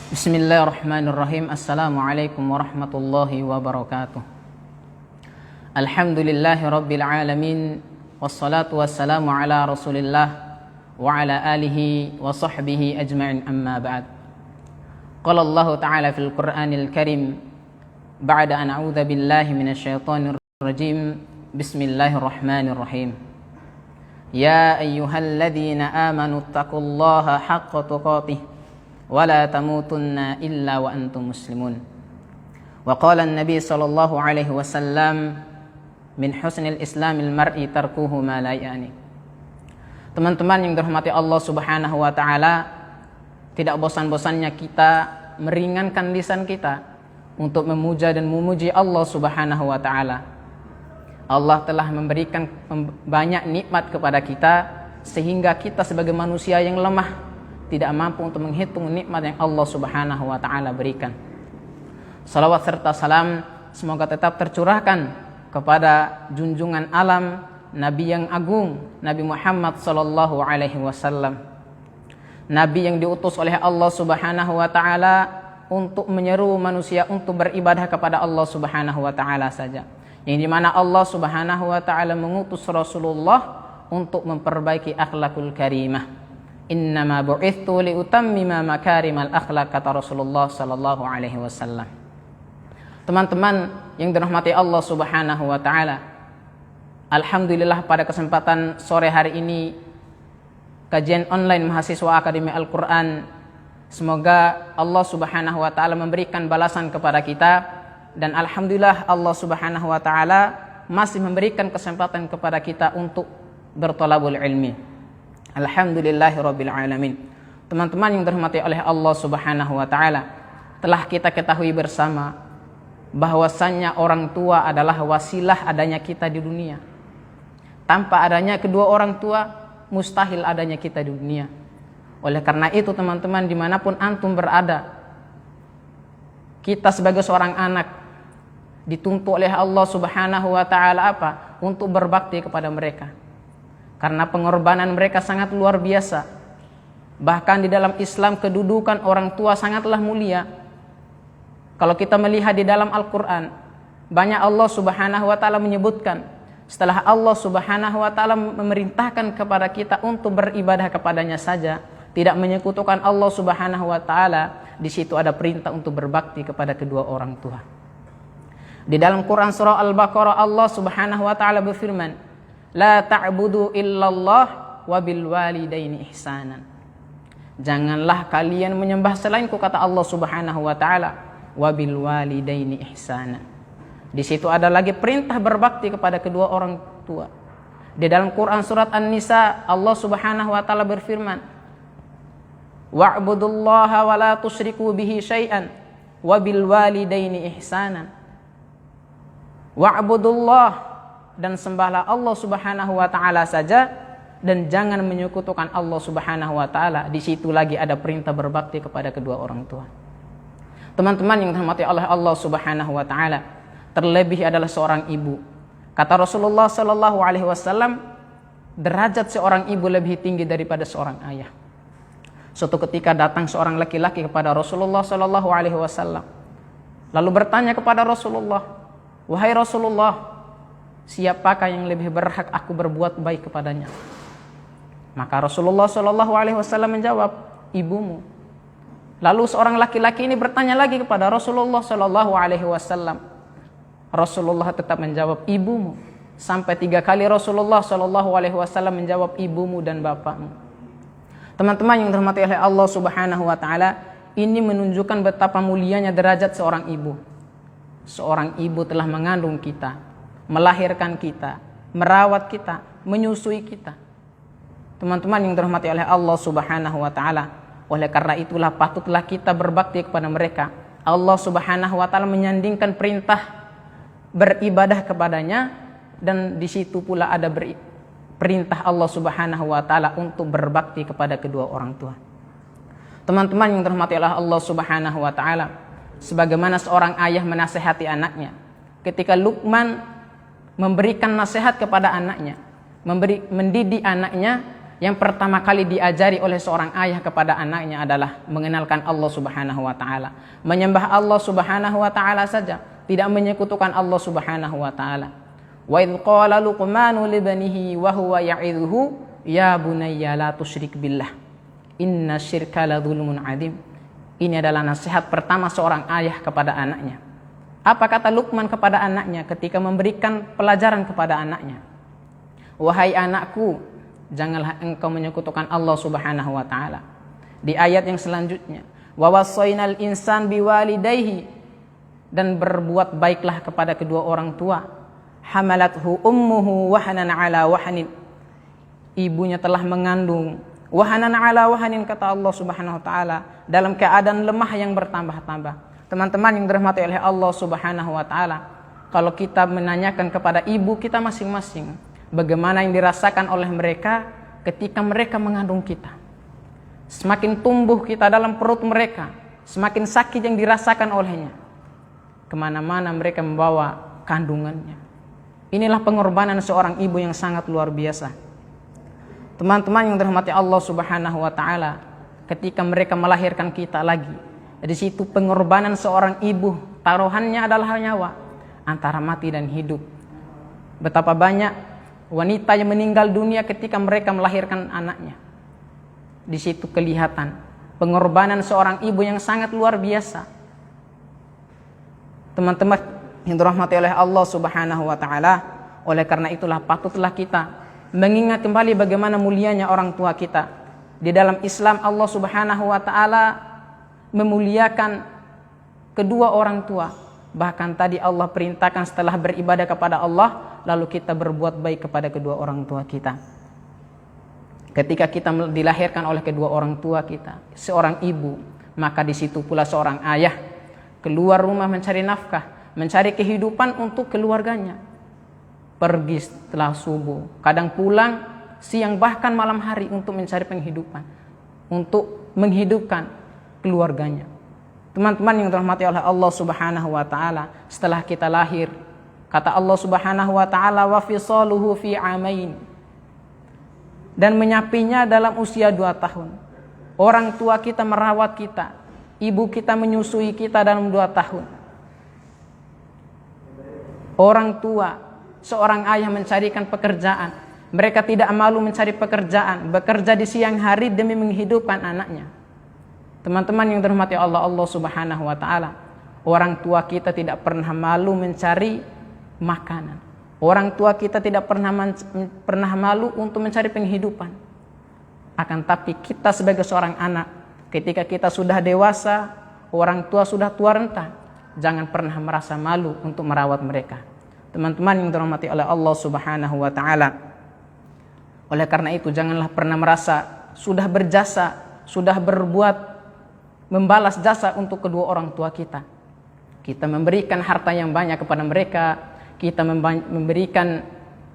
Bismillahirrahmanirrahim. Assalamualaikum warahmatullahi wabarakatuh. Alhamdulillahi rabbil alamin. Wassalatu wassalamu ala rasulillah wa ala alihi wa sahbihi ajma'in, amma ba'd. Qala Allah ta'ala fil Qur'anil Karim ba'da an a'udzu billahi minasyaitonir rajim. Bismillahirrahmanirrahim. Ya ayyuhalladzina amanu taqullaha haqqa tuqatih ولا تموتن إلا وأنتم مسلمون. وقال النبي صلى الله عليه وسلم من حسن الإسلام المرء تركه ما لا يعني. Teman-teman yang dirahmati Allah Subhanahu wa taala, tidak bosan-bosannya kita meringankan lisan kita untuk memuja dan memuji Allah Subhanahu wa taala. Allah telah memberikan banyak nikmat kepada kita sehingga kita sebagai manusia yang lemah tidak mampu untuk menghitung nikmat yang Allah Subhanahu wa taala berikan. Salawat serta salam semoga tetap tercurahkan kepada junjungan alam Nabi yang agung, Nabi Muhammad sallallahu alaihi wasallam. Nabi yang diutus oleh Allah Subhanahu wa taala untuk menyeru manusia untuk beribadah kepada Allah Subhanahu wa taala saja. Yang dimana Allah Subhanahu wa taala mengutus Rasulullah untuk memperbaiki akhlakul karimah. Innama bu'ithtu liutammima makarimal akhlak, kata Rasulullah sallallahu alaihi wasallam. Teman-teman yang dirahmati Allah Subhanahu wa taala, alhamdulillah pada kesempatan sore hari ini kajian online mahasiswa Akademi Al-Qur'an, semoga Allah Subhanahu wa taala memberikan balasan kepada kita, dan alhamdulillah Allah Subhanahu wa taala masih memberikan kesempatan kepada kita untuk bertolabul ilmi. Alhamdulillahirabbil alamin. Teman-teman yang dirahmati oleh Allah Subhanahu wa taala, telah kita ketahui bersama bahwasannya orang tua adalah wasilah adanya kita di dunia. Tanpa adanya kedua orang tua, mustahil adanya kita di dunia. Oleh karena itu teman-teman, dimanapun antum berada, kita sebagai seorang anak dituntut oleh Allah Subhanahu wa taala apa? Untuk berbakti kepada mereka. Karena pengorbanan mereka sangat luar biasa. Bahkan di dalam Islam kedudukan orang tua sangatlah mulia. Kalau kita melihat di dalam Al-Quran, banyak Allah Subhanahu wa ta'ala menyebutkan, setelah Allah Subhanahu wa ta'ala memerintahkan kepada kita untuk beribadah kepadanya saja, tidak menyekutukan Allah Subhanahu wa ta'ala, di situ ada perintah untuk berbakti kepada kedua orang tua. Di dalam Quran surah Al-Baqarah, Allah Subhanahu wa ta'ala berfirman, La ta'budu illallah wa bil walidaini ihsanan. Janganlah kalian menyembah selainku, kata Allah Subhanahu wa taala, wa bil walidaini ihsanan. Di situ ada lagi perintah berbakti kepada kedua orang tua. Di dalam Quran surat An-Nisa, Allah Subhanahu wa taala berfirman, Wa'budullaha wa la tusyriku bihi syai'an wa bil walidaini ihsanan. Wa'budullah, dan sembahlah Allah Subhanahu wa taala saja, dan jangan menyekutukan Allah Subhanahu wa taala. Di situ lagi ada perintah berbakti kepada kedua orang tua. Teman-teman yang dirahmati oleh Allah Subhanahu wa taala, terlebih adalah seorang ibu. Kata Rasulullah sallallahu alaihi wasallam, derajat seorang ibu lebih tinggi daripada seorang ayah. Suatu ketika datang seorang laki-laki kepada Rasulullah sallallahu alaihi wasallam, lalu bertanya kepada Rasulullah, "Wahai Rasulullah, siapakah yang lebih berhak aku berbuat baik kepadanya?" Maka Rasulullah Shallallahu Alaihi Wasallam menjawab, ibumu. Lalu seorang laki-laki ini bertanya lagi kepada Rasulullah Shallallahu Alaihi Wasallam. Rasulullah tetap menjawab, ibumu. Sampai 3 kali Rasulullah Shallallahu Alaihi Wasallam menjawab, ibumu dan bapakmu. Teman-teman yang dirahmati oleh Allah Subhanahu Wa Taala, ini menunjukkan betapa mulianya derajat seorang ibu. Seorang ibu telah mengandung kita, melahirkan kita, merawat kita, menyusui kita. Teman-teman yang dirahmati oleh Allah Subhanahu wa taala, oleh karena itulah patutlah kita berbakti kepada mereka. Allah Subhanahu wa taala menyandingkan perintah beribadah kepadanya, dan di situ pula ada perintah Allah Subhanahu wa taala untuk berbakti kepada kedua orang tua. Teman-teman yang dirahmati oleh Allah Subhanahu wa taala, sebagaimana seorang ayah menasihati anaknya, ketika Luqman memberikan nasihat kepada anaknya, mendidik anaknya, yang pertama kali diajari oleh seorang ayah kepada anaknya adalah mengenalkan Allah Subhanahu wa taala, menyembah Allah Subhanahu wa taala saja, tidak menyekutukan Allah Subhanahu wa taala. Wa idz qala Luqmanu li banihi wa huwa ya'idhuhu ya bunayya la tusyrik billah inna syirka la dzulmun adzim. Ini adalah nasihat pertama seorang ayah kepada anaknya. Apa kata Luqman kepada anaknya ketika memberikan pelajaran kepada anaknya? Wahai anakku, janganlah engkau menyekutukan Allah Subhanahu wa taala. Di ayat yang selanjutnya, wa wassaynal insan biwalidayhi, dan berbuat baiklah kepada kedua orang tua. Hamalathu ummuhu wahanan ala wahanin, ibunya telah mengandung wahanan ala wahanin, kata Allah Subhanahu wa taala, dalam keadaan lemah yang bertambah-tambah. Teman-teman yang dirahmati oleh Allah Subhanahu wa taala, kalau kita menanyakan kepada ibu kita masing-masing, bagaimana yang dirasakan oleh mereka ketika mereka mengandung kita. Semakin tumbuh kita dalam perut mereka, semakin sakit yang dirasakan olehnya. Kemana-mana mereka membawa kandungannya. Inilah pengorbanan seorang ibu yang sangat luar biasa. Teman-teman yang dirahmati Allah Subhanahu wa taala, ketika mereka melahirkan kita lagi, di situ pengorbanan seorang ibu, taruhannya adalah nyawa, antara mati dan hidup. Betapa banyak wanita yang meninggal dunia ketika mereka melahirkan anaknya. Di situ kelihatan pengorbanan seorang ibu yang sangat luar biasa. Teman-teman yang dirahmati oleh Allah Subhanahu wa taala, oleh karena itulah patutlah kita mengingat kembali bagaimana mulianya orang tua kita. Di dalam Islam Allah Subhanahu wa taala memuliakan kedua orang tua. Bahkan tadi Allah perintahkan setelah beribadah kepada Allah, lalu kita berbuat baik kepada kedua orang tua kita. Ketika kita dilahirkan oleh kedua orang tua kita, seorang ibu, maka di situ pula seorang ayah keluar rumah mencari nafkah, mencari kehidupan untuk keluarganya. Pergi setelah subuh, kadang pulang siang bahkan malam hari untuk mencari penghidupan, untuk menghidupkan keluarganya. Teman-teman yang dirahmati oleh Allah Subhanahu wa taala, setelah kita lahir, kata Allah Subhanahu wa taala, wa fisaluhu fi amain, dan menyapinya dalam usia 2 tahun. Orang tua kita merawat kita, ibu kita menyusui kita dalam 2 tahun. Orang tua, seorang ayah mencarikan pekerjaan, mereka tidak malu mencari pekerjaan, bekerja di siang hari demi menghidupkan anaknya. Teman-teman yang dirahmati Allah Subhanahu wa taala, orang tua kita tidak pernah malu mencari makanan. Orang tua kita tidak pernah malu untuk mencari penghidupan. Akan tapi kita sebagai seorang anak, ketika kita sudah dewasa, orang tua sudah tua renta, jangan pernah merasa malu untuk merawat mereka. Teman-teman yang dirahmati oleh Allah Subhanahu wa taala, oleh karena itu janganlah pernah merasa sudah berjasa, sudah berbuat membalas jasa untuk kedua orang tua kita. Kita memberikan harta yang banyak kepada mereka, kita memberikan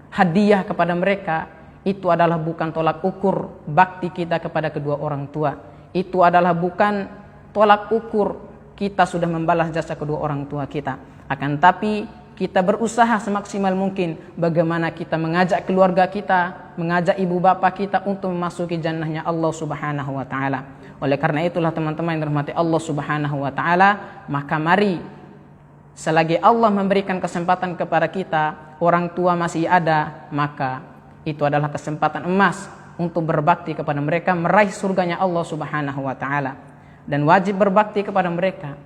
hadiah kepada mereka, itu adalah bukan tolak ukur bakti kita kepada kedua orang tua. Itu adalah bukan tolak ukur kita sudah membalas jasa kedua orang tua kita. Akan tapi kita berusaha semaksimal mungkin bagaimana kita mengajak keluarga kita, mengajak ibu bapak kita untuk memasuki jannahnya Allah Subhanahu wa taala. Oleh karena itulah teman-teman yang dirahmati Allah Subhanahu wa taala, maka mari selagi Allah memberikan kesempatan kepada kita, orang tua masih ada, maka itu adalah kesempatan emas untuk berbakti kepada mereka, meraih surganya Allah Subhanahu wa taala. Dan wajib berbakti kepada mereka.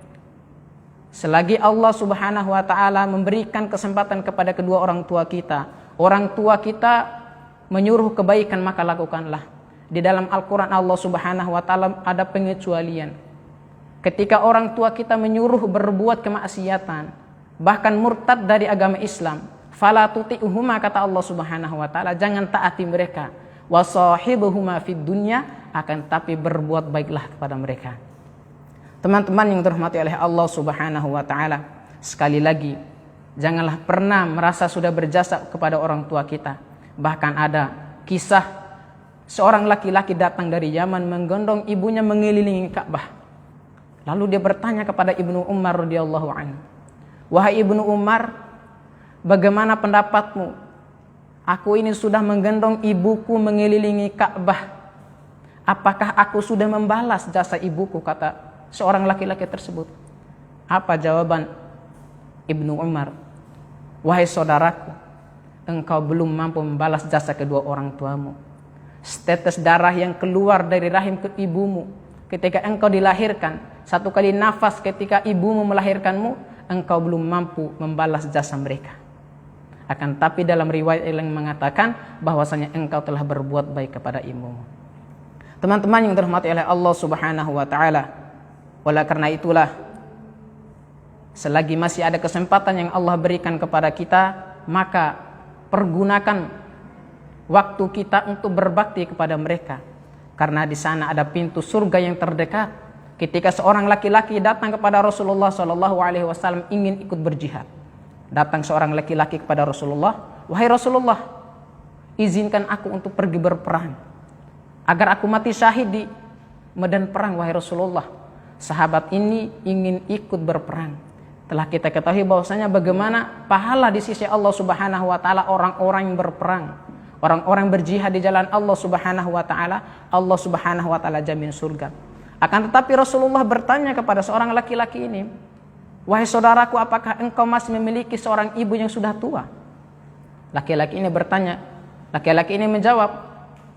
Selagi Allah Subhanahu wa taala memberikan kesempatan kepada kedua orang tua kita menyuruh kebaikan, maka lakukanlah. Di dalam Al-Quran Allah Subhanahu wa ta'ala ada pengecualian. Ketika orang tua kita menyuruh berbuat kemaksiatan, bahkan murtad dari agama Islam, fala tuti'uhuma, kata Allah Subhanahu wa ta'ala, jangan taati mereka. Wa sahibuhuma fid dunya, akan tapi berbuat baiklah kepada mereka. Teman-teman yang dirahmati oleh Allah Subhanahu wa ta'ala, sekali lagi janganlah pernah merasa sudah berjasa kepada orang tua kita. Bahkan ada kisah seorang laki-laki datang dari Yaman menggendong ibunya mengelilingi Ka'bah. Lalu dia bertanya kepada Ibnu Umar radhiyallahu anhu, "Wahai Ibnu Umar, bagaimana pendapatmu? Aku ini sudah menggendong ibuku mengelilingi Ka'bah. Apakah aku sudah membalas jasa ibuku?" kata seorang laki-laki tersebut. Apa jawaban Ibnu Umar? "Wahai saudaraku, engkau belum mampu membalas jasa kedua orang tuamu. Setetes darah yang keluar dari rahim ke ibumu ketika engkau dilahirkan, satu kali nafas ketika ibumu melahirkanmu, engkau belum mampu membalas jasa mereka. Akan tapi dalam riwayat yang mengatakan bahwasanya engkau telah berbuat baik kepada ibumu." Teman-teman yang dirahmati oleh Allah Subhanahu wa taala, oleh karena itulah selagi masih ada kesempatan yang Allah berikan kepada kita, maka pergunakan waktu kita untuk berbakti kepada mereka. Karena di sana ada pintu surga yang terdekat. Ketika seorang laki-laki datang kepada Rasulullah SAW ingin ikut berjihad, datang seorang laki-laki kepada Rasulullah, "Wahai Rasulullah, izinkan aku untuk pergi berperang agar aku mati syahid di medan perang, wahai Rasulullah." Sahabat ini ingin ikut berperang. Telah kita ketahui bahwasanya bagaimana pahala di sisi Allah Subhanahu wa taala orang-orang yang berperang, orang-orang berjihad di jalan Allah Subhanahu wa taala. Allah Subhanahu wa taala jamin surga. Akan tetapi Rasulullah bertanya kepada seorang laki-laki ini, "Wahai saudaraku, apakah engkau masih memiliki seorang ibu yang sudah tua?" Laki-laki ini bertanya, laki-laki ini menjawab,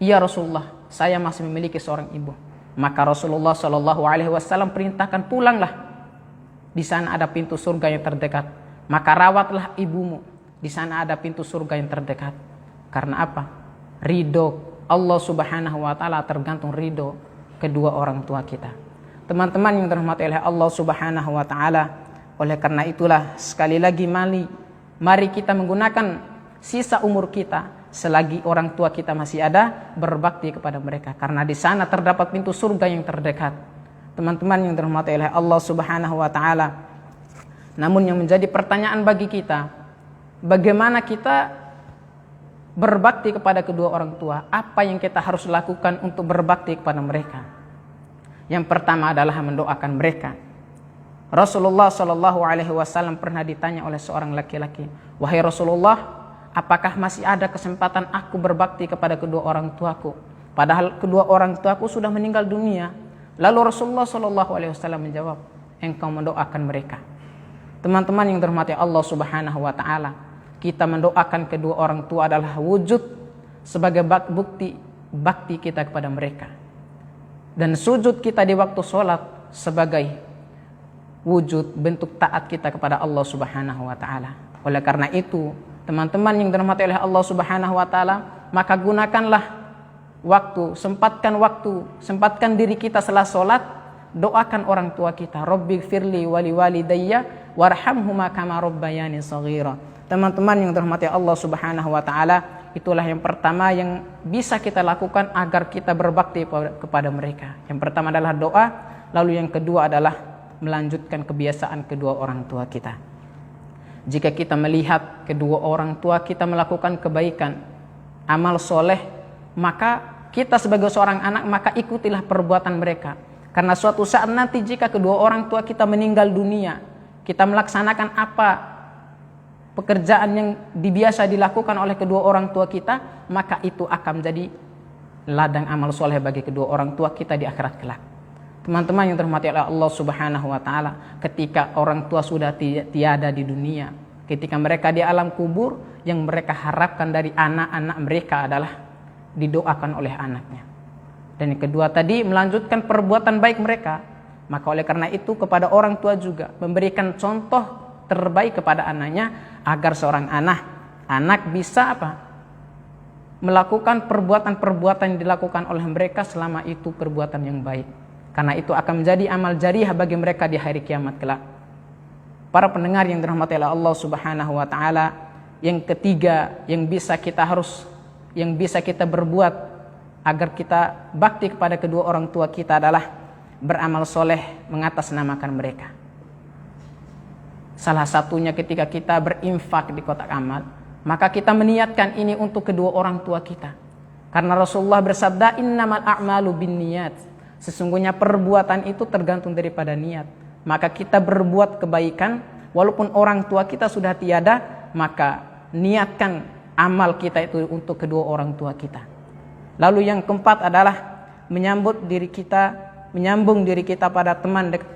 "Iya Rasulullah, saya masih memiliki seorang ibu." Maka Rasulullah SAW perintahkan, "Pulanglah. Di sana ada pintu surga yang terdekat. Maka rawatlah ibumu. Di sana ada pintu surga yang terdekat." Karena apa? Ridho Allah Subhanahu wa taala tergantung ridho kedua orang tua kita. Teman-teman yang dirahmati oleh Allah Subhanahu wa taala, oleh karena itulah sekali lagi mari kita menggunakan sisa umur kita selagi orang tua kita masih ada, berbakti kepada mereka, karena di sana terdapat pintu surga yang terdekat. Teman-teman yang dirahmati oleh Allah Subhanahu wa taala, namun yang menjadi pertanyaan bagi kita, bagaimana kita berbakti kepada kedua orang tua? Apa yang kita harus lakukan untuk berbakti kepada mereka? Yang pertama adalah mendoakan mereka. Rasulullah SAW pernah ditanya oleh seorang laki-laki, "Wahai Rasulullah, apakah masih ada kesempatan aku berbakti kepada kedua orang tuaku? Padahal kedua orang tuaku sudah meninggal dunia." Lalu Rasulullah SAW menjawab, "Engkau mendoakan mereka." Teman-teman yang dirahmati Allah Subhanahu wa taala, kita mendoakan kedua orang tua adalah wujud sebagai bukti bakti kita kepada mereka. Dan sujud kita di waktu sholat sebagai wujud bentuk taat kita kepada Allah Subhanahu wa taala. Oleh karena itu, teman-teman yang dirahmati oleh Allah Subhanahu wa taala, maka gunakanlah sempatkan diri kita setelah sholat, doakan orang tua kita, "Rabbi firli wali walidayya warhamhuma kama rabbayani shaghira." Teman-teman yang dirahmati Allah Subhanahu wa taala, itulah yang pertama yang bisa kita lakukan agar kita berbakti kepada mereka. Yang pertama adalah doa, lalu yang kedua adalah melanjutkan kebiasaan kedua orang tua kita. Jika kita melihat kedua orang tua kita melakukan kebaikan, amal soleh, maka kita sebagai seorang anak, maka ikutilah perbuatan mereka. Karena suatu saat nanti jika kedua orang tua kita meninggal dunia, kita melaksanakan apa pekerjaan yang biasa dilakukan oleh kedua orang tua kita, maka itu akan menjadi ladang amal soleh bagi kedua orang tua kita di akhirat kelak. Teman-teman yang dirahmati oleh Allah Subhanahu wa taala, ketika orang tua sudah tiada di dunia, ketika mereka di alam kubur, yang mereka harapkan dari anak-anak mereka adalah didoakan oleh anaknya. Dan yang kedua tadi, melanjutkan perbuatan baik mereka. Maka oleh karena itu kepada orang tua juga memberikan contoh terbaik kepada anaknya, agar seorang anak bisa melakukan perbuatan-perbuatan yang dilakukan oleh mereka selama itu perbuatan yang baik. Karena itu akan menjadi amal jariah bagi mereka di hari kiamat kelak. Para pendengar yang dirahmati oleh Allah Subhanahu wa taala, yang ketiga yang bisa kita berbuat agar kita bakti kepada kedua orang tua kita adalah beramal soleh mengatasnamakan mereka. Salah satunya ketika kita berinfak di kotak amal, maka kita meniatkan ini untuk kedua orang tua kita. Karena Rasulullah bersabda, "Innamal a'malu binniyat." Sesungguhnya perbuatan itu tergantung daripada niat. Maka kita berbuat kebaikan walaupun orang tua kita sudah tiada, maka niatkan amal kita itu untuk kedua orang tua kita. Lalu yang keempat adalah menyambung diri kita pada teman dekat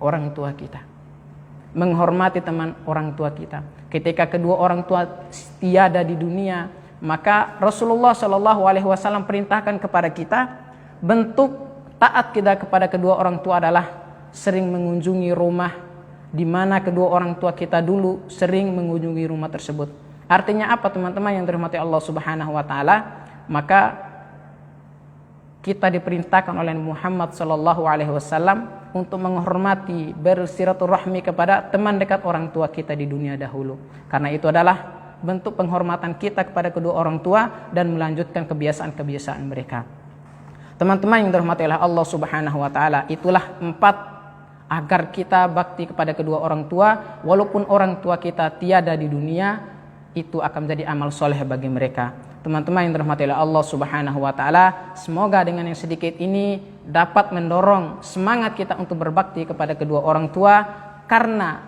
orang tua kita. Menghormati teman orang tua kita. Ketika kedua orang tua tiada di dunia, maka Rasulullah SAW perintahkan kepada kita, bentuk taat kita kepada kedua orang tua adalah sering mengunjungi rumah di mana kedua orang tua kita dulu sering mengunjungi rumah tersebut. Artinya apa teman-teman yang dirahmati Allah Subhanahu wa taala? Maka kita diperintahkan oleh Muhammad SAW untuk menghormati, bersilaturahmi kepada teman dekat orang tua kita di dunia dahulu. Karena itu adalah bentuk penghormatan kita kepada kedua orang tua dan melanjutkan kebiasaan-kebiasaan mereka. Teman-teman yang dirahmati oleh Allah Subhanahu wa taala, itulah 4 agar kita bakti kepada kedua orang tua walaupun orang tua kita tiada di dunia, itu akan menjadi amal soleh bagi mereka. Teman-teman yang dirahmati oleh Allah Subhanahu wa taala, semoga dengan yang sedikit ini dapat mendorong semangat kita untuk berbakti kepada kedua orang tua, karena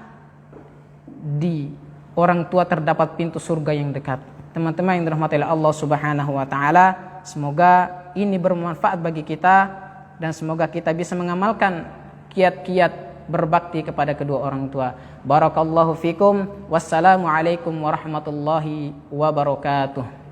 di orang tua terdapat pintu surga yang dekat. Teman-teman yang dirahmati oleh Allah Subhanahu wa taala, semoga ini bermanfaat bagi kita dan semoga kita bisa mengamalkan kiat-kiat berbakti kepada kedua orang tua. Barakallahu fikum. Wassalamu alaikum warahmatullahi wabarakatuh.